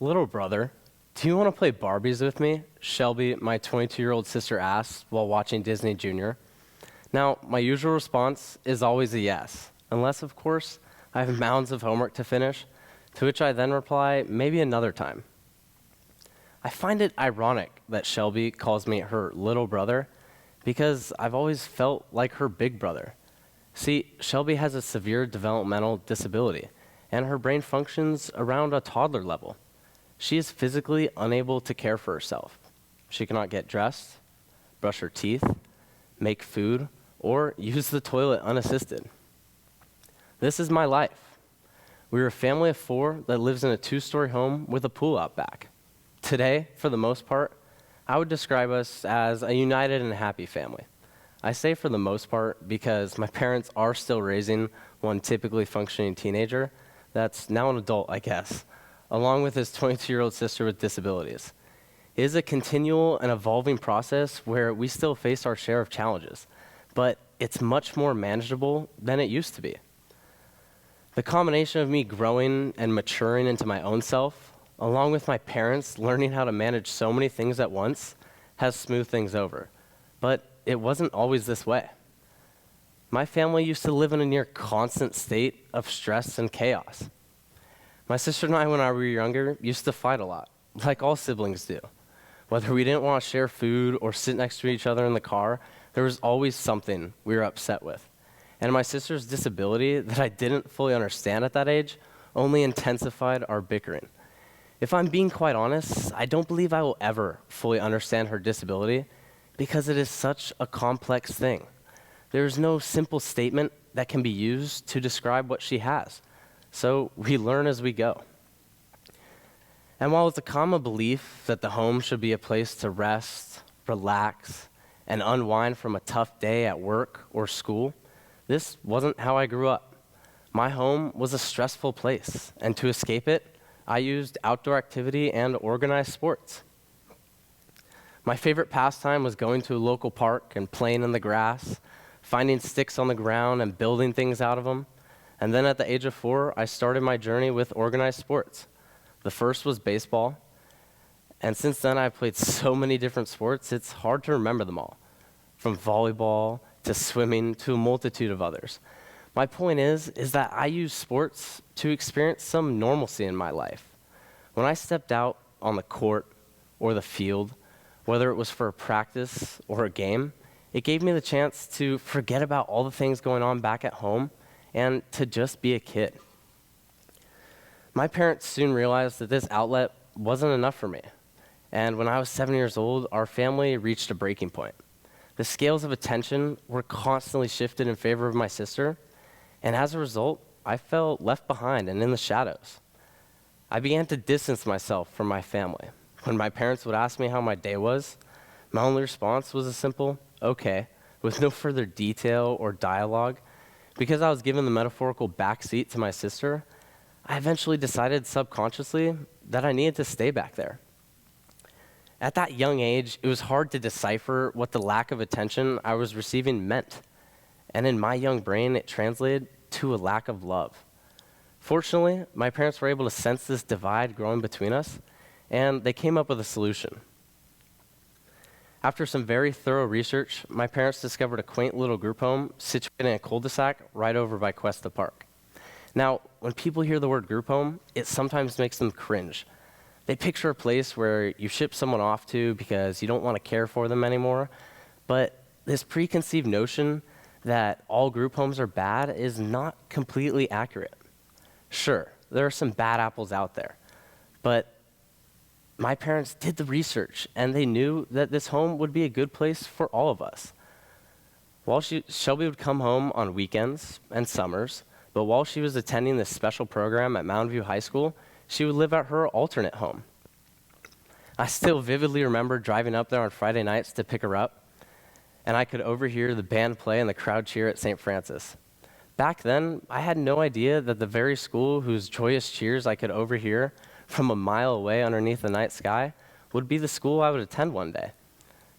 Little brother, do you want to play Barbies with me? Shelby, my 22-year-old sister, asked while watching Disney Junior. Now, my usual response is always a yes, unless, of course, I have mounds of homework to finish, to which I then reply, maybe another time. I find it ironic that Shelby calls me her little brother because I've always felt like her big brother. See, Shelby has a severe developmental disability, and her brain functions around a toddler level. She is physically unable to care for herself. She cannot get dressed, brush her teeth, make food, or use the toilet unassisted. This is my life. We're a family of 4 that lives in a 2-story home with a pool out back. Today, for the most part, I would describe us as a united and happy family. I say for the most part because my parents are still raising one typically functioning teenager that's now an adult, I guess, along with his 22-year-old sister with disabilities. It is a continual and evolving process where we still face our share of challenges, but it's much more manageable than it used to be. The combination of me growing and maturing into my own self, along with my parents learning how to manage so many things at once, has smoothed things over. But it wasn't always this way. My family used to live in a near constant state of stress and chaos. My sister and I, when I were younger, used to fight a lot, like all siblings do. Whether we didn't want to share food or sit next to each other in the car, there was always something we were upset with. And my sister's disability that I didn't fully understand at that age only intensified our bickering. If I'm being quite honest, I don't believe I will ever fully understand her disability because it is such a complex thing. There is no simple statement that can be used to describe what she has. So we learn as we go. And while it's a common belief that the home should be a place to rest, relax, and unwind from a tough day at work or school, this wasn't how I grew up. My home was a stressful place, and to escape it, I used outdoor activity and organized sports. My favorite pastime was going to a local park and playing in the grass, finding sticks on the ground and building things out of them. And then at the age of 4, I started my journey with organized sports. The first was baseball, and since then I've played so many different sports, it's hard to remember them all, from volleyball to swimming to a multitude of others. My point is that I use sports to experience some normalcy in my life. When I stepped out on the court or the field, whether it was for a practice or a game, it gave me the chance to forget about all the things going on back at home and to just be a kid. My parents soon realized that this outlet wasn't enough for me. And when I was 7 years old, our family reached a breaking point. The scales of attention were constantly shifted in favor of my sister, and as a result, I felt left behind and in the shadows. I began to distance myself from my family. When my parents would ask me how my day was, my only response was a simple, okay, with no further detail or dialogue. Because I was given the metaphorical backseat to my sister, I eventually decided subconsciously that I needed to stay back there. At that young age, it was hard to decipher what the lack of attention I was receiving meant. And in my young brain, it translated to a lack of love. Fortunately, my parents were able to sense this divide growing between us, and they came up with a solution. After some very thorough research, my parents discovered a quaint little group home situated in a cul-de-sac right over by Cuesta Park. Now, when people hear the word group home, it sometimes makes them cringe. They picture a place where you ship someone off to because you don't want to care for them anymore, but this preconceived notion that all group homes are bad is not completely accurate. Sure, there are some bad apples out there, but my parents did the research, and they knew that this home would be a good place for all of us. Shelby would come home on weekends and summers, but while she was attending this special program at Mountain View High School, she would live at her alternate home. I still vividly remember driving up there on Friday nights to pick her up, and I could overhear the band play and the crowd cheer at St. Francis. Back then, I had no idea that the very school whose joyous cheers I could overhear from a mile away underneath the night sky would be the school I would attend one day.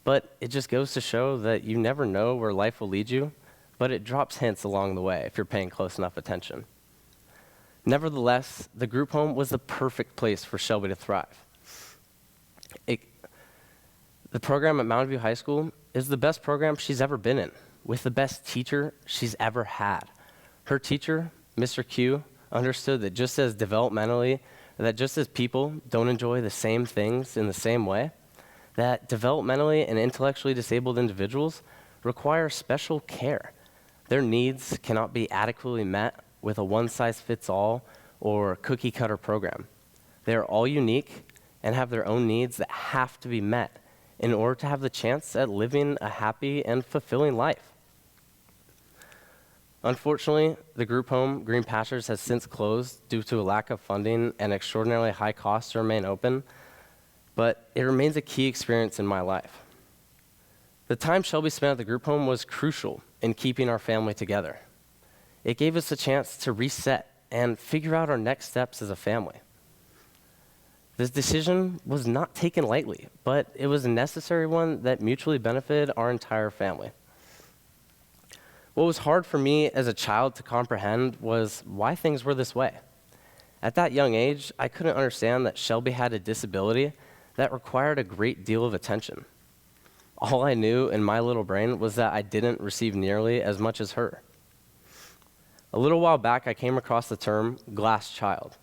But it just goes to show that you never know where life will lead you, but it drops hints along the way if you're paying close enough attention. Nevertheless, the group home was the perfect place for Shelby to thrive. The program at Mountain View High School is the best program she's ever been in, with the best teacher she's ever had. Her teacher, Mr. Q, understood that just as people don't enjoy the same things in the same way, that developmentally and intellectually disabled individuals require special care. Their needs cannot be adequately met with a one-size-fits-all or cookie-cutter program. They are all unique and have their own needs that have to be met in order to have the chance at living a happy and fulfilling life. Unfortunately, the group home, Green Pastures, has since closed due to a lack of funding and extraordinarily high costs to remain open, but it remains a key experience in my life. The time Shelby spent at the group home was crucial in keeping our family together. It gave us a chance to reset and figure out our next steps as a family. This decision was not taken lightly, but it was a necessary one that mutually benefited our entire family. What was hard for me as a child to comprehend was why things were this way. At that young age, I couldn't understand that Shelby had a disability that required a great deal of attention. All I knew in my little brain was that I didn't receive nearly as much as her. A little while back, I came across the term glass child.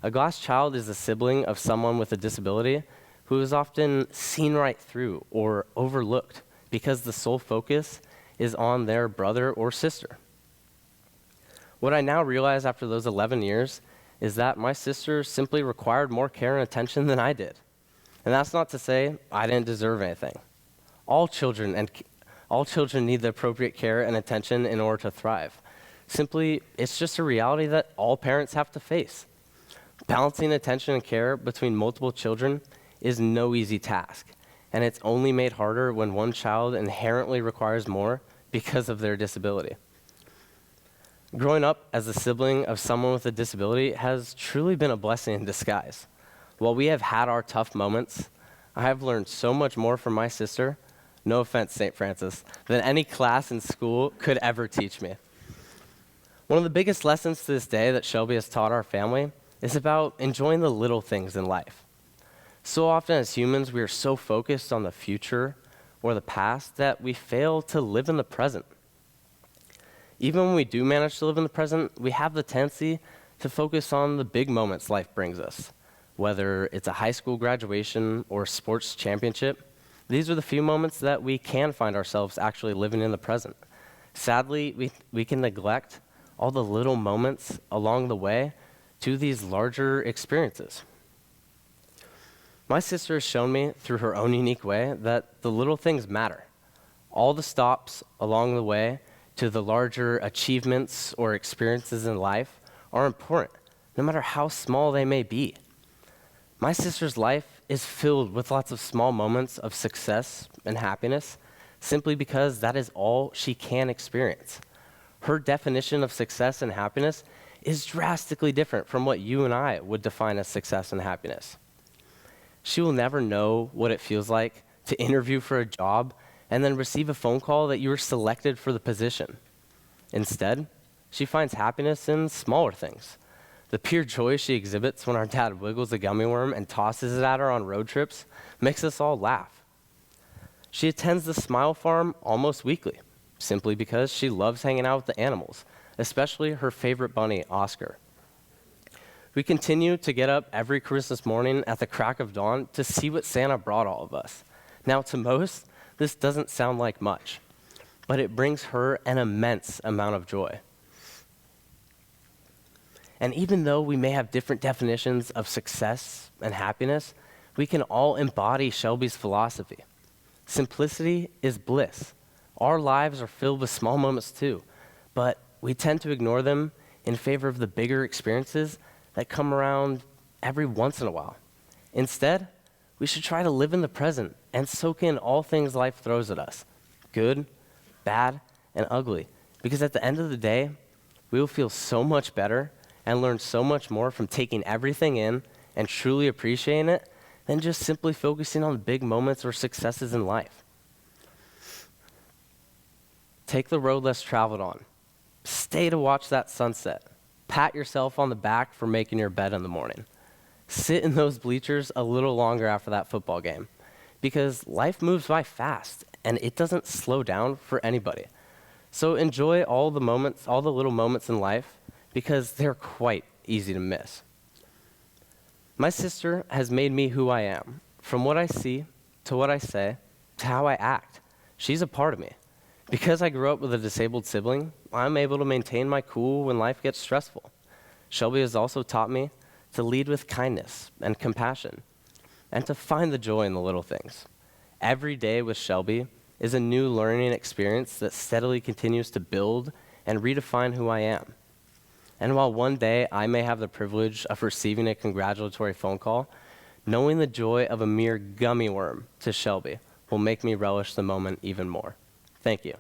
A glass child is a sibling of someone with a disability who is often seen right through or overlooked because the sole focus is on their brother or sister. What I now realize after those 11 years is that my sister simply required more care and attention than I did. And that's not to say I didn't deserve anything. All children need the appropriate care and attention in order to thrive. Simply, it's just a reality that all parents have to face. Balancing attention and care between multiple children is no easy task, and it's only made harder when one child inherently requires more because of their disability. Growing up as a sibling of someone with a disability has truly been a blessing in disguise. While we have had our tough moments, I have learned so much more from my sister, no offense, St. Francis, than any class in school could ever teach me. One of the biggest lessons to this day that Shelby has taught our family is about enjoying the little things in life. So often as humans, we are so focused on the future or the past that we fail to live in the present. Even when we do manage to live in the present, we have the tendency to focus on the big moments life brings us. Whether it's a high school graduation or a sports championship, these are the few moments that we can find ourselves actually living in the present. Sadly, we can neglect all the little moments along the way to these larger experiences. My sister has shown me through her own unique way that the little things matter. All the stops along the way to the larger achievements or experiences in life are important, no matter how small they may be. My sister's life is filled with lots of small moments of success and happiness simply because that is all she can experience. Her definition of success and happiness is drastically different from what you and I would define as success and happiness. She will never know what it feels like to interview for a job and then receive a phone call that you were selected for the position. Instead, she finds happiness in smaller things. The pure joy she exhibits when our dad wiggles a gummy worm and tosses it at her on road trips makes us all laugh. She attends the Smile Farm almost weekly, simply because she loves hanging out with the animals, especially her favorite bunny, Oscar. We continue to get up every Christmas morning at the crack of dawn to see what Santa brought all of us. Now, to most, this doesn't sound like much, but it brings her an immense amount of joy. And even though we may have different definitions of success and happiness, we can all embody Shelby's philosophy. Simplicity is bliss. Our lives are filled with small moments too, but we tend to ignore them in favor of the bigger experiences that come around every once in a while. Instead, we should try to live in the present and soak in all things life throws at us, good, bad, and ugly, because at the end of the day, we will feel so much better and learn so much more from taking everything in and truly appreciating it than just simply focusing on the big moments or successes in life. Take the road less traveled on. Stay to watch that sunset. Pat yourself on the back for making your bed in the morning. Sit in those bleachers a little longer after that football game, because life moves by fast and it doesn't slow down for anybody. So enjoy all the moments, all the little moments in life, because they're quite easy to miss. My sister has made me who I am, from what I see to what I say to how I act. She's a part of me. Because I grew up with a disabled sibling, I'm able to maintain my cool when life gets stressful. Shelby has also taught me to lead with kindness and compassion, and to find the joy in the little things. Every day with Shelby is a new learning experience that steadily continues to build and redefine who I am. And while one day I may have the privilege of receiving a congratulatory phone call, knowing the joy of a mere gummy worm to Shelby will make me relish the moment even more. Thank you.